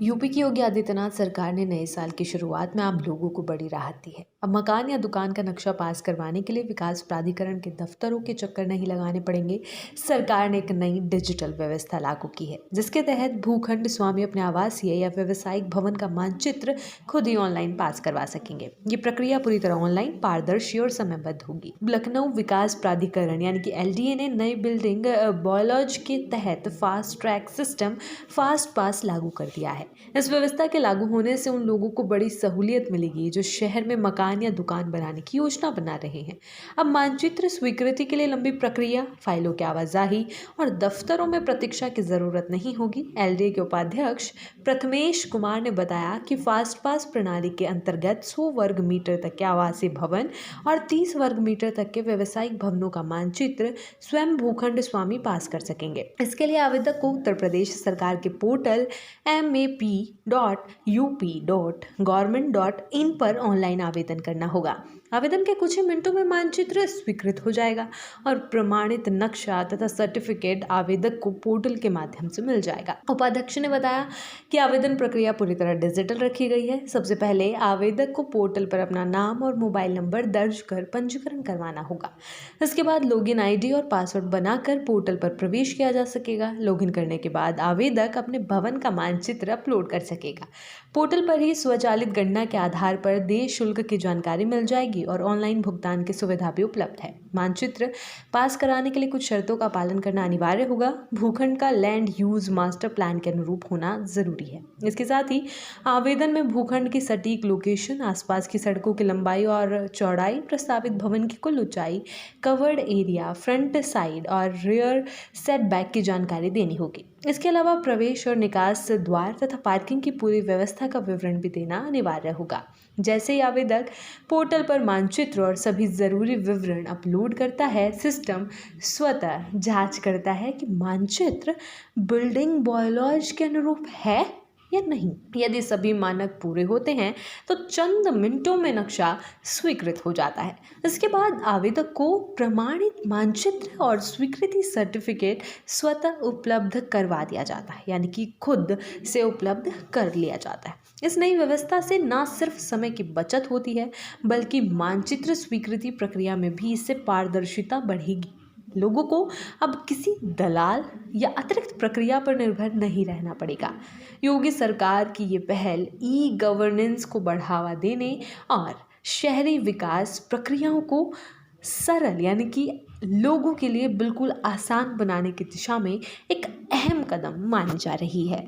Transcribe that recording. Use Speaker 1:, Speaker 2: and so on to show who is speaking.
Speaker 1: UP की योगी आदित्यनाथ सरकार ने नए साल की शुरुआत में आम लोगों को बड़ी राहत दी है। अब मकान या दुकान का नक्शा पास करवाने के लिए विकास प्राधिकरण के दफ्तरों के चक्कर नहीं लगाने पड़ेंगे। सरकार ने एक नई डिजिटल व्यवस्था लागू की है, जिसके तहत भूखंड स्वामी अपने आवासीय या व्यावसायिक भवन का मानचित्र खुद ही ऑनलाइन पास करवा सकेंगे। ये प्रक्रिया पूरी तरह ऑनलाइन, पारदर्शी और समयबद्ध होगी। लखनऊ विकास प्राधिकरण यानी कि एलडीए ने नई बिल्डिंग बायोलॉजी के तहत फास्ट ट्रैक सिस्टम फास्ट पास लागू कर दिया है। इस व्यवस्था के लागू होने से उन लोगों को बड़ी सहूलियत मिलेगी जो शहर में मकान या दुकान बनाने की योजना बना रहे हैं। अब मानचित्र स्वीकृति के लिए लंबी प्रक्रिया, फाइलों की आवाजाही और दफ्तरों में प्रतीक्षा की जरूरत नहीं होगी। एलडीए के उपाध्यक्ष प्रथमेश कुमार ने बताया कि फास्ट पास प्रणाली के अंतर्गत 100 वर्ग मीटर तक के आवासीय भवन और 30 वर्ग मीटर तक के व्यावसायिक भवनों का मानचित्र स्वयं भूखंड स्वामी पास कर सकेंगे। इसके लिए आवेदक को उत्तर प्रदेश सरकार के पोर्टल map.up.government.in पर ऑनलाइन आवेदन करना होगा। आवेदन के कुछ ही मिनटों में मानचित्र स्वीकृत हो जाएगा और प्रमाणित नक्शा तथा सर्टिफिकेट आवेदक को पोर्टल के माध्यम से मिल जाएगा। उपाध्यक्ष ने बताया कि आवेदन प्रक्रिया पूरी तरह डिजिटल रखी गई है। सबसे पहले आवेदक को पोर्टल पर अपना नाम और मोबाइल नंबर दर्ज कर पंजीकरण करवाना होगा। इसके बाद लॉगिन आईडी और पासवर्ड बनाकर पोर्टल पर प्रवेश किया जा सकेगा। लॉगिन करने के बाद आवेदक अपने भवन का मानचित्र अपलोड कर सकेगा। पोर्टल पर ही स्वचालित गणना के आधार पर देय शुल्क की जानकारी मिल जाएगी और ऑनलाइन भुगतान की सुविधा भी उपलब्ध है। मानचित्र पास कराने के लिए कुछ शर्तों का पालन करना अनिवार्य होगा। भूखंड का लैंड यूज मास्टर प्लान के अनुरूप होना जरूरी है। इसके साथ ही आवेदन में भूखंड की सटीक लोकेशन, आसपास की सड़कों की लंबाई और चौड़ाई, प्रस्तावित भवन की कुल ऊंचाई, कवर्ड एरिया, फ्रंट साइड और रियर सेटबैक की जानकारी देनी होगी। इसके अलावा प्रवेश और निकास द्वार तथा पार्किंग की पूरी व्यवस्था का विवरण भी देना अनिवार्य होगा। जैसे ही आवेदक पोर्टल पर मानचित्र और सभी जरूरी विवरण अपलोड करता है, सिस्टम स्वतः जांच करता है कि मानचित्र बिल्डिंग बायोलॉजी के अनुरूप है या नहीं। यदि सभी मानक पूरे होते हैं तो चंद मिनटों में नक्शा स्वीकृत हो जाता है। इसके बाद आवेदक को प्रमाणित मानचित्र और स्वीकृति सर्टिफिकेट स्वतः उपलब्ध करवा दिया जाता है, यानी कि खुद से उपलब्ध कर लिया जाता है। इस नई व्यवस्था से न सिर्फ समय की बचत होती है, बल्कि मानचित्र स्वीकृति प्रक्रिया में भी इससे पारदर्शिता बढ़ेगी। लोगों को अब किसी दलाल या अतिरिक्त प्रक्रिया पर निर्भर नहीं रहना पड़ेगा। योगी सरकार की ये पहल ई गवर्नेंस को बढ़ावा देने और शहरी विकास प्रक्रियाओं को सरल यानी कि लोगों के लिए बिल्कुल आसान बनाने की दिशा में एक अहम कदम मानी जा रही है।